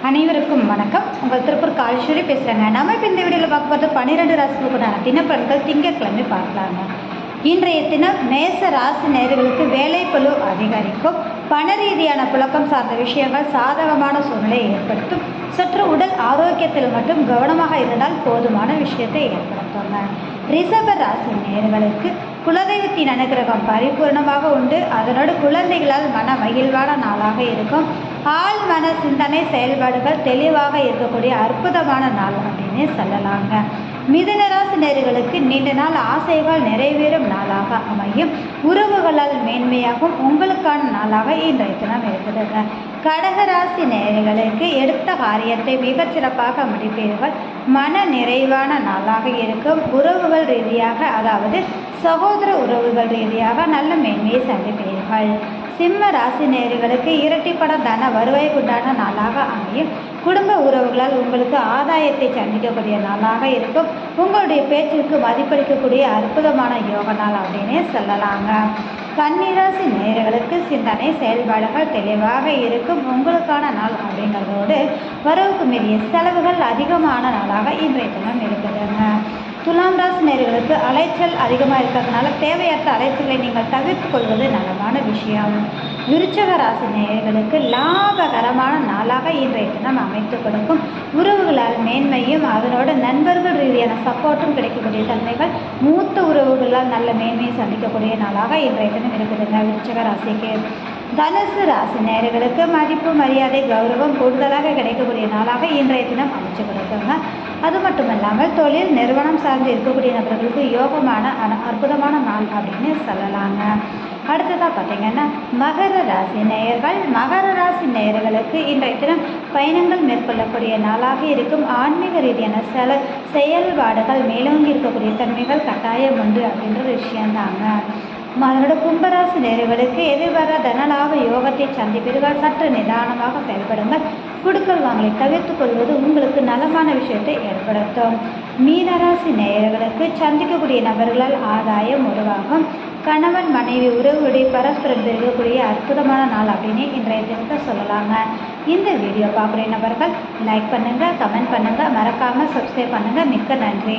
அனைவருக்கும் வணக்கம். உங்கள் திருப்பூர் காலேஸ்வரி பேசுகிறேங்க. நம்ம இப்போ இந்த வீடியோவில் பார்க்க பார்த்து 12 ராசிகளுக்குண்டான தினப்பலன்கள் திங்கட்கிழமை பார்க்கலாங்க. இன்றைய தினம் மேச ராசி நேயர்களுக்கு வேலைப்பளு அதிகரிக்கும். பண ரீதியான புழக்கம் சார்ந்த விஷயங்கள் சாதகமான சூழ்நிலையை ஏற்படுத்தும். சற்று உடல் ஆரோக்கியத்தில் மட்டும் கவனமாக இருந்தால் போதுமான விஷயத்தை ஏற்படுத்துங்க. ரிஷப ராசி நேயர்களுக்கு குலதெய்வத்தின் அனுகிரகம் பரிபூர்ணமாக உண்டு. அதனோடு குழந்தைகளால் மன மகிழ்வான நாளாக இருக்கும். ஆள் மன சிந்தனை செயல்பாடுகள் தெளிவாக இருக்கக்கூடிய அற்புதமான நாள் அப்படின்னு சொல்லலாங்க. மிதுன ராசி நேயர்களுக்கு நீண்ட நாள் ஆசைகள் நிறைவேறும் நாளாக அமையும். உறவுகளால் மேன்மையாகும் உங்களுக்கான நாளாக இன்றைய தினம் இருக்குதுங்க. கடகராசி நேயர்களுக்கு எடுத்த காரியத்தை மிகச்சிறப்பாக முடிப்பீர்கள். மன நிறைவான நாளாக இருக்கும். உறவுகள் ரீதியாக, அதாவது சகோதர உறவுகள் ரீதியாக நல்ல மேன்மையை சந்திப்பீர்கள். சிம்ம ராசி நேயர்களுக்கு இரட்டிப்பட தன வருவாய்க்குண்டான நாளாக அமையும். குடும்ப உறவுகளால் உங்களுக்கு ஆதாயத்தை சந்திக்கக்கூடிய நாளாக இருக்கும். உங்களுடைய பேச்சிற்கு மதிப்பளிக்கக்கூடிய அற்புதமான யோக நாள் அப்படின்னே சொல்லலாங்க. கன்னிராசி நேயர்களுக்கு சிந்தனை செயல்பாடுகள் தெளிவாக இருக்கும். உங்களுக்கான நாள் அப்படிங்கிறதோடு வரவுக்கு மீறிய செலவுகள் அதிகமான நாளாக இன்றைய தினம் இருக்குதுங்க. துலாம் ராசி நேயர்களுக்கு அலைச்சல் அதிகமாக இருக்கிறதுனால தேவையற்ற அலைச்சலை நீங்கள் தவிர்த்து கொள்வது நலமான விஷயம். விருச்சக ராசி நேயர்களுக்கு லாபகரமான நாளாக இன்றைய தினம் அமைத்து கொடுக்கும். உறவுகளால் மேன்மையும் அதனோட நண்பர்கள் ரீதியான சப்போர்ட்டும் கிடைக்கக்கூடிய தன்மைகள், மூத்த உறவுகளால் நல்ல மேன்மையை சந்திக்கக்கூடிய நாளாக இன்றைய தினம் இருக்குதுங்க விருச்சக ராசிக்கு. தனுசு ராசி நேயர்களுக்கு மதிப்பு மரியாதை கௌரவம் கூடுதலாக கிடைக்கக்கூடிய நாளாக இன்றைய தினம் அமைச்சு கொடுக்குங்க. அது மட்டும் இல்லாமல் தொழில் நிறுவனம் சார்ந்து இருக்கக்கூடிய நபர்களுக்கு யோகமான அற்புதமான நாள் அப்படின்னு சொல்லலாங்க. அடுத்ததாக பார்த்தீங்கன்னா மகர ராசி நேயர்கள். மகர ராசி நேயர்களுக்கு இன்றைய தினம் பயணங்கள் மேற்கொள்ளக்கூடிய நாளாக இருக்கும். ஆன்மீக ரீதியான செயல்பாடுகள் மேலோங்கி இருக்கக்கூடிய தன்மைகள் கட்டாயம் உண்டு அப்படின்ற விஷயந்தாங்க. அதனோட கும்பராசி நேயர்களுக்கு எதிர்பாராத தனலாப யோகத்தை சந்திப்பீர்கள். சற்று நிதானமாக செயல்படுங்கள். குடுக்கல் வாங்கலை தவிர்த்து கொள்வது உங்களுக்கு நலமான விஷயத்தை ஏற்படுத்தும். மீனராசி நேயர்களுக்கு சந்திக்கக்கூடிய நபர்களால் ஆதாயம் உருவாகும். கணவன் மனைவி உறவுடைய பரஸ்பரம் பெருகக்கூடிய அற்புதமான நாள் அப்படின்னு இன்றைய தினத்தை சொல்லலாங்க. இந்த வீடியோ பார்க்குற நபர்கள் லைக் பண்ணுங்கள், கமெண்ட் பண்ணுங்கள், மறக்காமல் சப்ஸ்கிரைப் பண்ணுங்கள். மிக்க நன்றி.